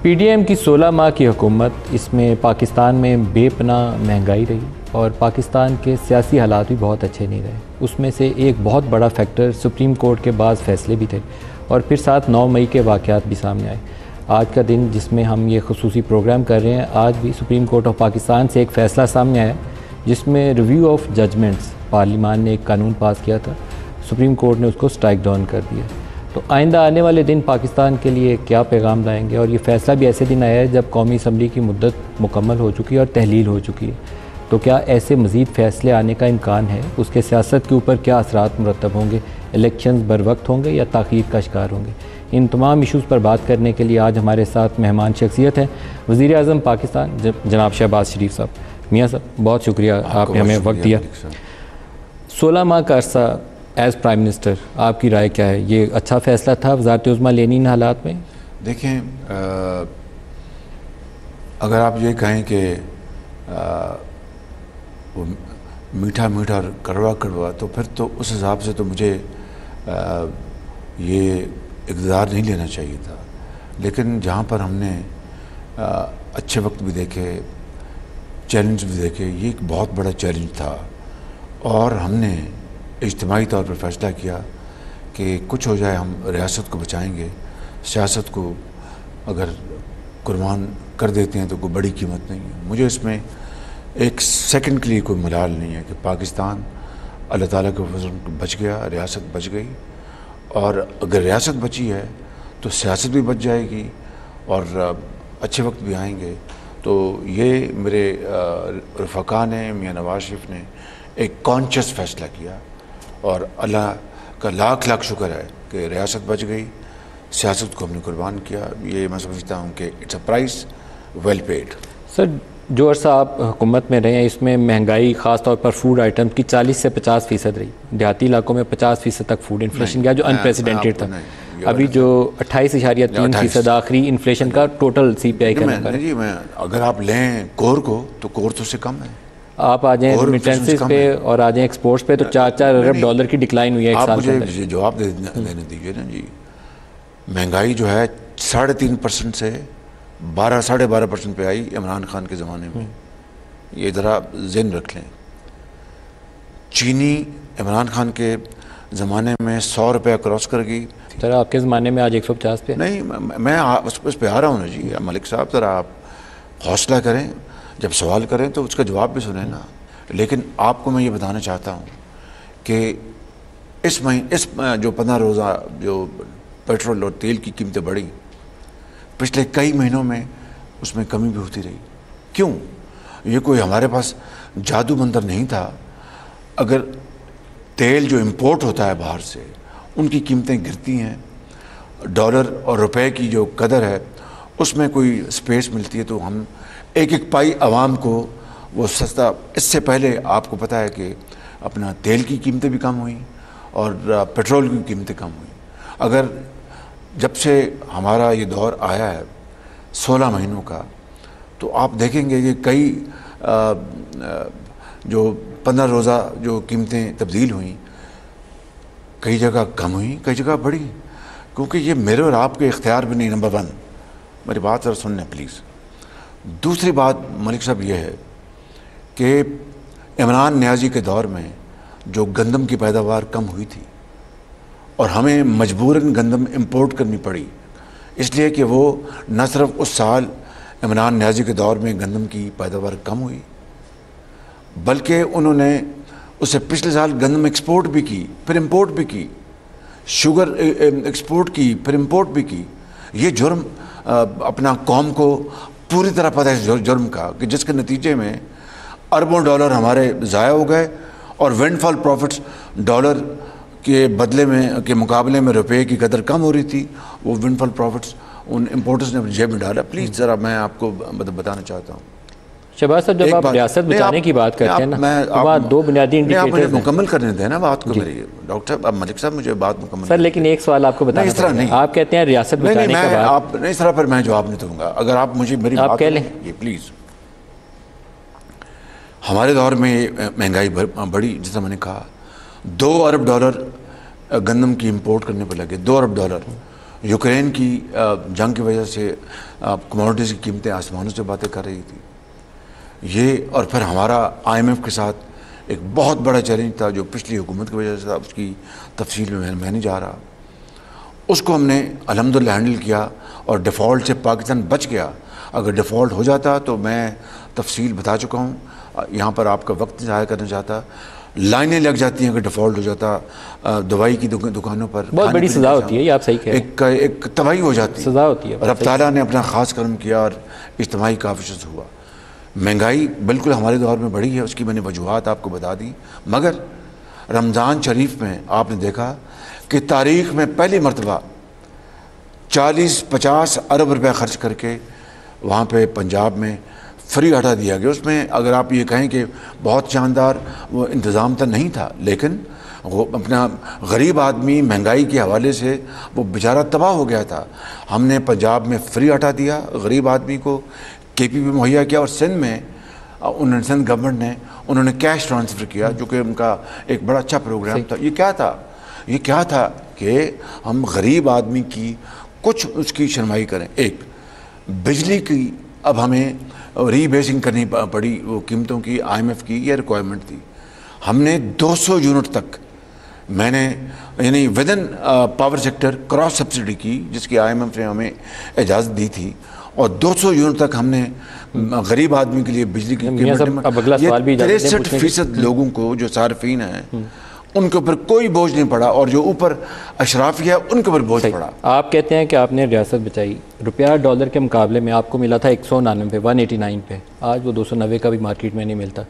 PDM की 16 माह की हुकूमत, इसमें पाकिस्तान में बेपनाह महंगाई रही और पाकिस्तान के सियासी हालात भी बहुत अच्छे नहीं रहे। उसमें से एक बहुत बड़ा फैक्टर सुप्रीम कोर्ट के बाद फैसले भी थे और फिर साथ 9 मई के वाक़यात भी सामने आए। आज का दिन जिसमें हम ये खुसूसी प्रोग्राम कर रहे हैं, आज भी सुप्रीम कोर्ट ऑफ पाकिस्तान से एक फ़ैसला सामने आया जिसमें रिव्यू ऑफ जजमेंट्स, पार्लिमान ने एक कानून पास किया था, सुप्रीम कोर्ट ने उसको स्ट्राइक डाउन कर दिया। तो आइंदा आने वाले दिन पाकिस्तान के लिए क्या पैगाम लाएंगे? और ये फ़ैसला भी ऐसे दिन आया है जब कौमी असम्बली की मुद्दत मुकम्मल हो चुकी है और तहलील हो चुकी है। तो क्या ऐसे मज़ीद फ़ैसले आने का इम्कान है? उसके सियासत के ऊपर क्या असरात मुरतब होंगे? इलेक्शंस बर वक्त होंगे या ताख़ीर का शिकार होंगे? इन तमाम इशूज़ पर बात करने के लिए आज हमारे साथ मेहमान शख्सियत हैं वज़ीर आज़म पाकिस्तान जनाब शहबाज शरीफ साहब। मियाँ साहब, बहुत शुक्रिया आपने हमें वक्त दिया। 16 माह का अरसा एज़ प्राइम मिनिस्टर, आपकी राय क्या है? ये अच्छा फ़ैसला था वज़ारत उज़्मा लेनी इन हालात में? देखें, अगर आप ये कहें कि वो मीठा मीठा और कड़वा कड़वा, तो फिर तो उस हिसाब से तो मुझे ये इक़्तिदार नहीं लेना चाहिए था। लेकिन जहाँ पर हमने अच्छे वक्त भी देखे, चैलेंज भी देखे, ये एक बहुत बड़ा चैलेंज था और हमने इज्तिमाई तौर पर फैसला किया कि कुछ हो जाए हम रियासत को बचाएंगे। सियासत को अगर कुर्बान कर देते हैं तो कोई बड़ी कीमत नहीं है। मुझे इसमें एक सेकंड के लिए कोई मलाल नहीं है कि पाकिस्तान अल्लाह ताला के फज़ल बच गया, रियासत बच गई, और अगर रियासत बची है तो सियासत भी बच जाएगी और अच्छे वक्त भी आएंगे। तो ये मेरे रफ़का ने, मियाँ नवाज शरीफ ने एक कॉन्शियस फ़ैसला किया और अल्लाह का लाख लाख शुक्र है कि रियासत बच गई, सियासत को हमने कुर्बान किया। ये मैं समझता हूँ कि it's a price well paid. Sir, जो अर्सा आप हुकूमत में रहे हैं, इसमें महंगाई ख़ास तौर पर फूड आइटम की 40 से 50% रही। देहाती इलाकों में 50% तक फूड इन्फ्लेशन गया, जो अनप्रेसिडेंटेड था। अभी जो 28.3% आखिरी इन्फ्लेशन का टोटल CPI का नंबर जी, मैं अगर आप लें कोर को तो कोर तो उससे कम है। आप आ जाएँ रिमिटेंसेस पे और आ जाएँ एक्सपोर्ट्स पे, तो 4-4 अरब डॉलर की डिक्लाइन हुई है एक साल के अंदर। मुझे जवाब देने दीजिए ना जी। महंगाई जो है 3.5% से 12-12.5% पे आई इमरान खान के ज़माने में। ये ज़रा ज़हन रख लें। चीनी इमरान खान के ज़माने में 100 रुपये क्रॉस कर गई। सर, आपके ज़माने में आज 150 पे। नहीं, मैं उस पर आ रहा हूँ ना जी। मलिक साहब, ज़रा आप हौसला करें, जब सवाल करें तो उसका जवाब भी सुने ना। लेकिन आपको मैं ये बताना चाहता हूँ कि इस जो 15 रोज़ा जो पेट्रोल और तेल की कीमतें बढ़ी, पिछले कई महीनों में उसमें कमी भी होती रही। क्यों? ये कोई हमारे पास जादू मंतर नहीं था। अगर तेल जो इंपोर्ट होता है बाहर से, उनकी कीमतें गिरती हैं, डॉलर और रुपए की जो कदर है उसमें कोई स्पेस मिलती है, तो हम एक एक पाई आवाम को वो सस्ता। इससे पहले आपको पता है कि अपना तेल की कीमतें भी कम हुई और पेट्रोल की कीमतें कम हुई। अगर जब से हमारा ये दौर आया है 16 महीनों का, तो आप देखेंगे कि कई जो 15 रोज़ा जो कीमतें तब्दील हुई, कई जगह कम हुई, कई जगह बढ़ी। क्योंकि ये मेरे और आपके इख्तियार भी नहीं। नंबर 1, मेरी बात ज़रा सुनना प्लीज़। दूसरी बात मलिक साहब ये है कि इमरान नियाज़ी के दौर में जो गंदम की पैदावार कम हुई थी और हमें मजबूरन गंदम इंपोर्ट करनी पड़ी, इसलिए कि वो न सिर्फ उस साल इमरान नियाज़ी के दौर में गंदम की पैदावार कम हुई, बल्कि उन्होंने उससे पिछले साल गंदम एक्सपोर्ट भी की, फिर इंपोर्ट भी की, शुगर एक्सपोर्ट की, फिर इंपोर्ट भी की। ये जुर्म अपना कौम को पूरी तरह पता है जुर्म का, कि जिसके नतीजे में अरबों डॉलर हमारे ज़ाया हो गए और विंडफॉल प्रॉफिट्स डॉलर के बदले में के मुकाबले में रुपए की कदर कम हो रही थी। वो विंडफॉल प्रॉफिट्स उन इम्पोर्टर्स ने जेब में डाला। प्लीज़ ज़रा मैं आपको बताना चाहता हूँ। शहबाज साहब, जब आप रियासत बचाने की बात करते हैं ना, तो बात दो बुनियादी इंडिकेटर्स हैं। मुकम्मल करने दें ना बात को मेरी। डॉक्टर साहब, मलिक साहब, मुझे बात मुकम्मल। सर, लेकिन एक सवाल आपको बताना इस तरह नहीं। आप कहते हैं रियासत बचाने का बात, आप नहीं, इस तरह पर मैं जवाब नहीं दूंगा। अगर आप मुझे मेरी आप बात कह लें ये प्लीज़। हमारे दौर में महंगाई बढ़ी, जैसा मैंने कहा, $2 अरब गंदम की इंपोर्ट करने पर लगे। $2 अरब यूक्रेन की जंग की वजह से कमोडिटीज़ की कीमतें आसमानों से बातें कर रही थी। ये और फिर हमारा IMF के साथ एक बहुत बड़ा चैलेंज था जो पिछली हुकूमत की वजह से था, उसकी तफसील में मैं नहीं जा रहा। उसको हमने अल्हम्दुलिल्लाह हैंडल किया और डिफ़ॉल्ट से पाकिस्तान बच गया। अगर डिफ़ॉल्ट हो जाता तो मैं तफसील बता चुका हूँ, यहाँ पर आपका वक्त ज़ाया करना चाहता। लाइनें लग जाती हैं अगर डिफ़ॉल्ट हो जाता, दवाई की दुकानों पर बहुत बड़ी सज़ा होती है, ये आप सही कह रहे हैं। एक तबाही हो जाती है, सज़ा होती है। रब ताला ने अपना ख़ास कर्म किया और इज्तिमाई काफ़िश हुआ। महंगाई बिल्कुल हमारे दौर में बढ़ी है, उसकी मैंने वजूहात आपको बता दी। मगर रमज़ान शरीफ में आपने देखा कि तारीख़ में पहली मरतबा 40-50 अरब रुपए खर्च करके वहाँ पे पंजाब में फ्री आटा दिया गया। उसमें अगर आप ये कहें कि बहुत शानदार वो इंतज़ाम तो नहीं था, लेकिन वो अपना गरीब आदमी महंगाई के हवाले से वो बेचारा तबाह हो गया था। हमने पंजाब में फ्री आटा दिया गरीब आदमी को, KPP मुहैया किया, और सिंध में सिंध गवर्नमेंट ने उन्होंने कैश ट्रांसफ़र किया, जो कि उनका एक बड़ा अच्छा प्रोग्राम था। ये क्या था कि हम गरीब आदमी की कुछ उसकी शरमाई करें। एक बिजली की अब हमें रीबेसिंग करनी पड़ी, वो कीमतों की IMF की ये रिक्वायरमेंट थी। हमने 200 यूनिट तक मैंने यानी within power sector cross subsidy की, जिसकी IMF ने हमें इजाज़त दी थी, और 200 यूनिट तक हमने गरीब आदमी के लिए बिजली की कीमत। 63% लोगों को जो सार्फिन हैं उनके ऊपर कोई बोझ नहीं पड़ा, और जो ऊपर अशराफिया उनके ऊपर बोझ पड़ा। आप कहते हैं कि आपने रियासत बचाई, रुपया डॉलर के मुकाबले में आपको मिला था 199 पे, 189 पे, आज वो 290 का भी मार्केट में नहीं मिलता।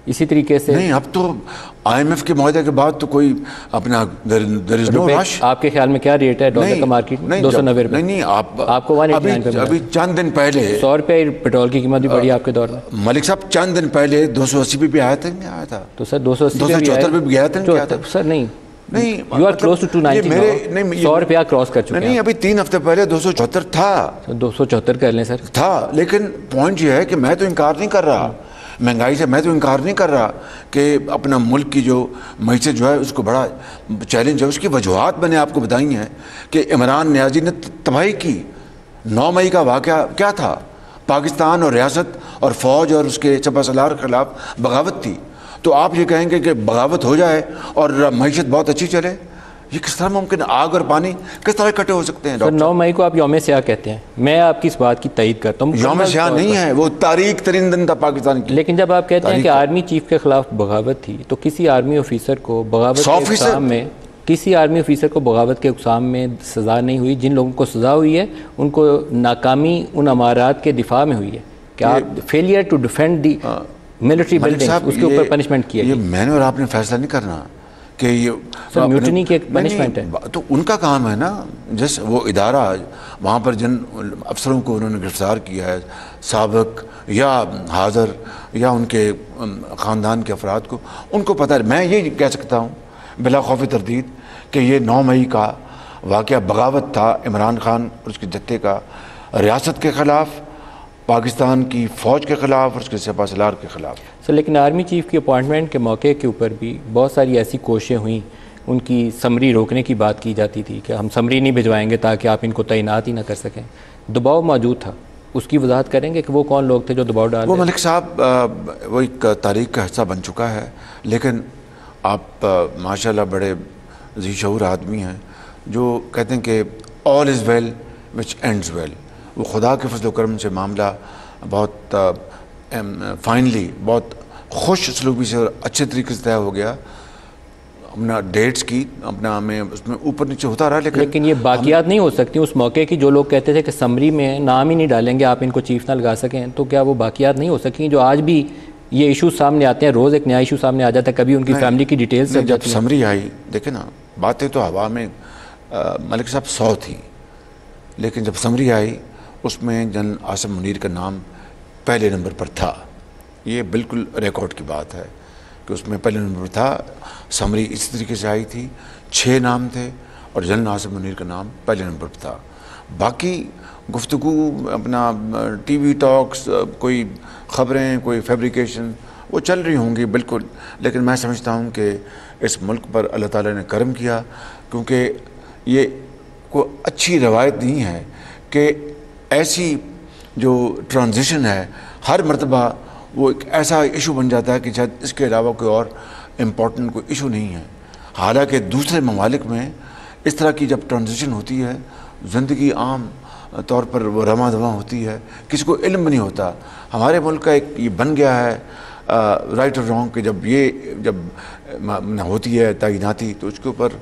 इसी तरीके से नहीं, अब तो IMF के मुआहदे के बाद तो कोई अपना देयर इज नो रश। आपके ख्याल में क्या रेट है डॉलर का मार्केट में? 290 रुपये। नहीं, आपको 189 पे अभी चंद दिन पहले 100 रुपये पेट्रोल की कीमत भी बढ़ी आपके दौर में। मलिक साहब चंद दिन पहले 280 पे भी आया था, नहीं आया था? तो सर 274 पे भी गया था सर। नहीं, यू आर क्लोज टू 290 मेरे 100 रुपया क्रॉस कर चुके हैं। नहीं, अभी 3 हफ्ते पहले 274 था। 274 कर लें सर, था। लेकिन पॉइंट ये है कि मैं तो इनकार नहीं कर रहा महंगाई से, मैं तो इनकार नहीं कर रहा कि अपना मुल्क की जो मैशत जो है उसको बड़ा चैलेंज है। उसकी वजूहात मैंने आपको बताई हैं कि इमरान नियाज़ी ने तबाही की। 9 मई का वाक़या क्या था? पाकिस्तान और रियासत और फ़ौज और उसके सपा सलार के खिलाफ बगावत थी। तो आप ये कहेंगे कि बगावत हो जाए और मैशत बहुत अच्छी चले? ये किस तरह मुमकिन? आग और पानी किस तरह इकट्ठे हो सकते हैं? सर 9 मई को आप यौम स्याह कहते हैं, मैं आपकी इस बात की तईद करता हूँ। यौम स्याह नहीं है, वो तारीख तरीन दिन था पाकिस्तान की। लेकिन जब आप कहते हैं कि आर्मी चीफ के खिलाफ बगावत थी, तो किसी आर्मी ऑफिसर को बगावत के इक़्साम में, किसी आर्मी ऑफिसर को बगावत के इक़्साम में सज़ा नहीं हुई। जिन लोगों को सज़ा हुई है उनको नाकामी उन अमारात के दिफा में हुई है। क्या failure to defend the military building, उसके ऊपर पनिशमेंट किया? ये मैंने और आपने फैसला नहीं करना कि ये सर म्यूटनी की एक पनिशमेंट है, तो उनका काम है ना। जिस वो इदारा वहाँ पर जिन अफसरों को उन्होंने गिरफ्तार किया है, साबिक या हाज़र या उनके ख़ानदान के अफराद को, उनको पता है। मैं ये कह सकता हूँ बिला खौफ तरदीद कि ये 9 मई का वाक़या बगावत था इमरान खान और उसके जत्थे का रियासत के ख़िलाफ़, पाकिस्तान की फ़ौज के ख़िलाफ़ और उसके सपा सलार के ख़िलाफ़। सर लेकिन आर्मी चीफ़ की अपॉइंटमेंट के मौके के ऊपर भी बहुत सारी ऐसी कोशिशें हुई, उनकी समरी रोकने की बात की जाती थी कि हम समरी नहीं भिजवाएंगे ताकि आप इनको तैनात ही ना कर सकें। दबाव मौजूद था, उसकी वजाहत करेंगे कि वो कौन लोग थे जो दबाव डाल? वो मलिक साहब वो एक तारीख का हिस्सा बन चुका है। लेकिन आप माशाल्लाह बड़े जी शऊर आदमी हैं जो कहते हैं कि all is well which ends well. वो खुदा के फजल करम से मामला बहुत फाइनली बहुत खुश सलूकी से और अच्छे तरीके से तय हो गया। अपना डेट्स की अपना में उसमें ऊपर नीचे होता रहा, लेकिन ये बाकियात नहीं हो सकती उस मौके की। जो लोग कहते थे कि समरी में नाम ही नहीं डालेंगे, आप इनको चीफ ना लगा सकें, तो क्या वो बाकियात नहीं हो सकी जो आज भी ये इशू सामने आते हैं? रोज़ एक नया इशू सामने आ जाता है, कभी उनकी फैमिली की डिटेल्स जब समरी आई, देखे ना बातें तो हवा में मलिक साहब 100 थी, लेकिन जब समरी आई उसमें जनरल आसिम मुनीर का नाम पहले नंबर पर था। ये बिल्कुल रिकॉर्ड की बात है कि उसमें पहले नंबर पर था। समरी इस तरीके से आई थी, 6 नाम थे और जनरल आसिम मुनीर का नाम पहले नंबर पर था। बाकी गुफ्तगू अपना TV टॉक्स, कोई ख़बरें, कोई फैब्रिकेशन वो चल रही होंगी बिल्कुल। लेकिन मैं समझता हूँ कि इस मुल्क पर अल्लाह ताला ने करम किया, क्योंकि ये कोई अच्छी रवायत नहीं है कि ऐसी जो ट्रांजिशन है हर मरतबा वो एक ऐसा इशू बन जाता है कि शायद इसके अलावा कोई और इम्पोर्टेंट कोई इशू नहीं है। हालांकि दूसरे ममालिक में इस तरह की जब ट्रांजिशन होती है, ज़िंदगी आम तौर पर वो रमा दमा होती है, किसी को इल्म नहीं होता। हमारे मुल्क का एक ये बन गया है राइट और रॉन्ग कि जब होती है तैनाती तो उसके ऊपर